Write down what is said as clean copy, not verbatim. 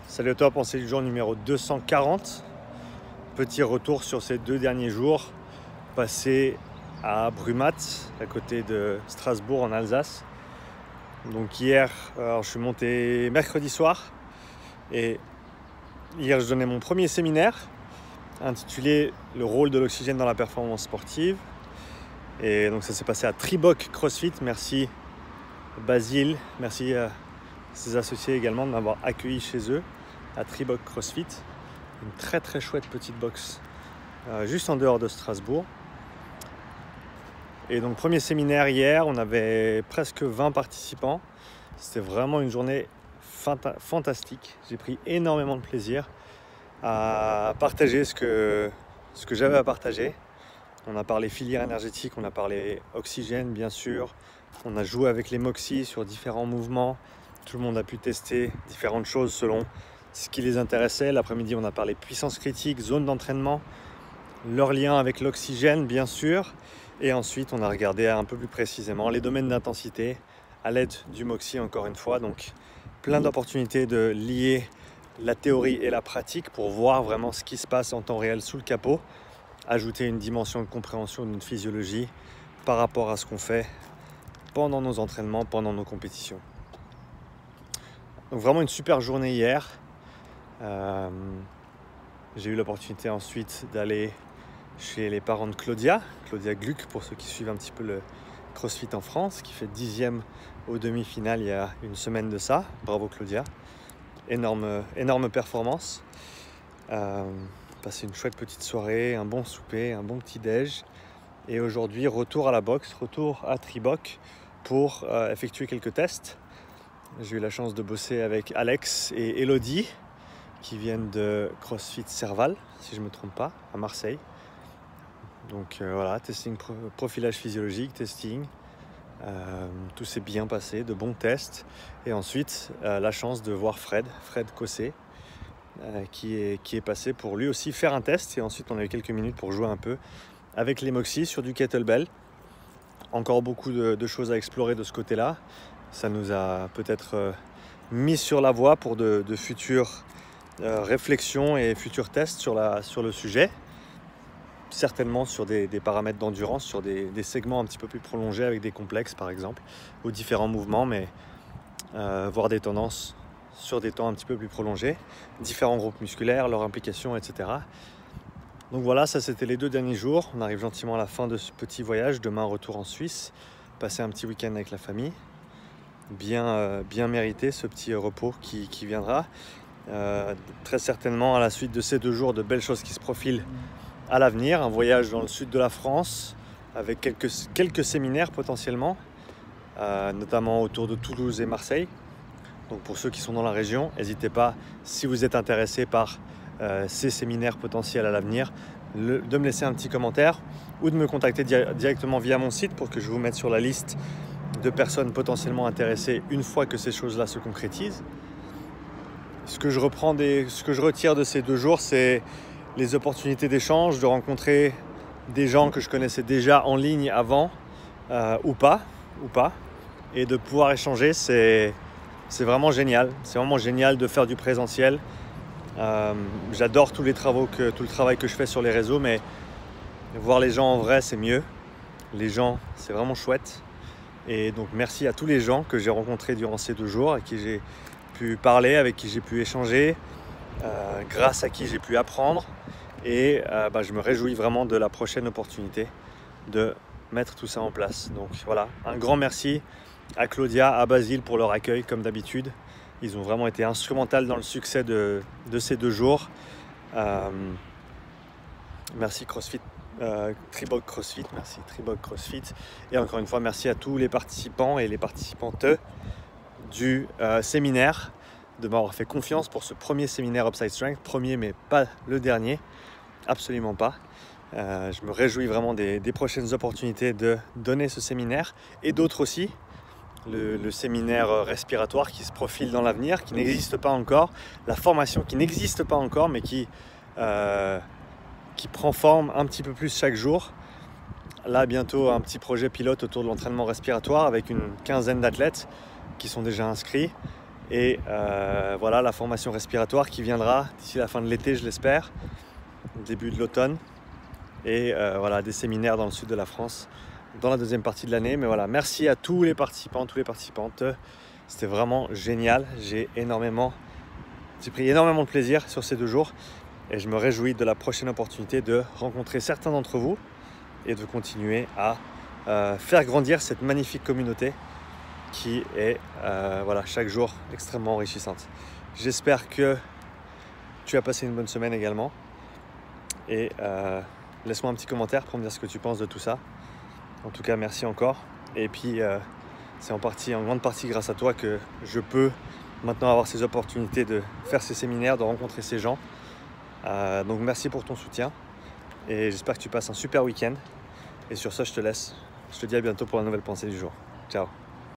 Salut au top, on c'est le jour numéro 240. Petit retour sur ces 2 derniers jours passés à Brumath, à côté de Strasbourg en Alsace. Donc hier, je suis monté mercredi soir et hier je donnais mon premier séminaire intitulé Le rôle de l'oxygène dans la performance sportive. Et donc ça s'est passé à Triboc CrossFit. Merci Basile, merci à ses associés également de m'avoir accueilli chez eux à Triboc CrossFit, une très très chouette petite box juste en dehors de Strasbourg. Et donc premier séminaire hier, on avait presque 20 participants. C'était vraiment une journée fantastique. J'ai pris énormément de plaisir à partager ce que j'avais à partager. On a parlé filière énergétique, on a parlé oxygène bien sûr, on a joué avec les Moxy sur différents mouvements. Tout le monde a pu tester différentes choses selon ce qui les intéressait. L'après-midi, on a parlé puissance critique, zone d'entraînement, leur lien avec l'oxygène, bien sûr. Et ensuite, on a regardé un peu plus précisément les domaines d'intensité à l'aide du Moxy, encore une fois. Donc, plein d'opportunités de lier la théorie et la pratique pour voir vraiment ce qui se passe en temps réel sous le capot. Ajouter une dimension de compréhension de notre physiologie par rapport à ce qu'on fait pendant nos entraînements, pendant nos compétitions. Donc vraiment une super journée hier. J'ai eu l'opportunité ensuite d'aller chez les parents de Claudia Gluck, pour ceux qui suivent un petit peu le CrossFit en France, qui fait 10e aux demi-finales il y a une semaine de ça. Bravo Claudia, énorme performance. Passé une chouette petite soirée, un bon souper, un bon petit déj. Et aujourd'hui, retour à la boxe, retour à Triboc pour effectuer quelques tests. J'ai eu la chance de bosser avec Alex et Elodie qui viennent de CrossFit Serval, si je ne me trompe pas, à Marseille. Donc voilà, testing, profilage physiologique, testing. Tout s'est bien passé, de bons tests. Et ensuite, la chance de voir Fred Cossé, qui est passé pour lui aussi faire un test. Et ensuite, on a eu quelques minutes pour jouer un peu avec les Moxy sur du kettlebell. Encore beaucoup de choses à explorer de ce côté-là. Ça nous a peut-être mis sur la voie pour de futures réflexions et futurs tests sur le sujet. Certainement sur des paramètres d'endurance, sur des segments un petit peu plus prolongés avec des complexes par exemple, ou différents mouvements, mais voir des tendances sur des temps un petit peu plus prolongés, différents groupes musculaires, leur implication, etc. Donc voilà, ça c'était les 2 derniers jours. On arrive gentiment à la fin de ce petit voyage. Demain, retour en Suisse, passer un petit week-end avec la famille. Bien mérité ce petit repos qui viendra. Très certainement à la suite de ces 2 jours, de belles choses qui se profilent à l'avenir. Un voyage dans le sud de la France avec quelques séminaires potentiellement, notamment autour de Toulouse et Marseille. Donc pour ceux qui sont dans la région, n'hésitez pas, si vous êtes intéressé par ces séminaires potentiels à l'avenir, de me laisser un petit commentaire ou de me contacter directement via mon site pour que je vous mette sur la liste de personnes potentiellement intéressées une fois que ces choses-là se concrétisent. Ce que je retire de ces 2 jours, c'est les opportunités d'échange, de rencontrer des gens que je connaissais déjà en ligne avant ou pas, et de pouvoir échanger, c'est vraiment génial. C'est vraiment génial de faire du présentiel. J'adore tout le travail que je fais sur les réseaux, mais voir les gens en vrai, c'est mieux. Les gens, c'est vraiment chouette. Et donc merci à tous les gens que j'ai rencontrés durant ces 2 jours, à qui j'ai pu parler, avec qui j'ai pu échanger, grâce à qui j'ai pu apprendre. Et je me réjouis vraiment de la prochaine opportunité de mettre tout ça en place. Donc voilà, un grand merci à Claudia, à Basile pour leur accueil comme d'habitude. Ils ont vraiment été instrumentaux dans le succès de ces 2 jours. Merci CrossFit, Triboc CrossFit, merci Triboc CrossFit. Et encore une fois, merci à tous les participants et les participantes du séminaire de m'avoir fait confiance pour ce premier séminaire Upside Strength. Premier, mais pas le dernier, absolument pas. Je me réjouis vraiment des prochaines opportunités de donner ce séminaire et d'autres aussi. Le séminaire respiratoire qui se profile dans l'avenir, qui n'existe pas encore, la formation qui n'existe pas encore, mais qui prend forme un petit peu plus chaque jour. Là, bientôt, un petit projet pilote autour de l'entraînement respiratoire avec une 15aine d'athlètes qui sont déjà inscrits. Et voilà la formation respiratoire qui viendra d'ici la fin de l'été, je l'espère, début de l'automne. Et voilà, des séminaires dans le sud de la France dans la deuxième partie de l'année. Mais voilà, merci à tous les participants, toutes les participantes. C'était vraiment génial. J'ai pris énormément de plaisir sur ces 2 jours. Et je me réjouis de la prochaine opportunité de rencontrer certains d'entre vous et de continuer à faire grandir cette magnifique communauté qui est voilà, chaque jour extrêmement enrichissante. J'espère que tu as passé une bonne semaine également. Et laisse-moi un petit commentaire pour me dire ce que tu penses de tout ça. En tout cas, merci encore. Et puis, c'est en grande partie grâce à toi que je peux maintenant avoir ces opportunités de faire ces séminaires, de rencontrer ces gens. Donc, merci pour ton soutien. Et j'espère que tu passes un super week-end. Et sur ça, je te laisse. Je te dis à bientôt pour la nouvelle pensée du jour. Ciao.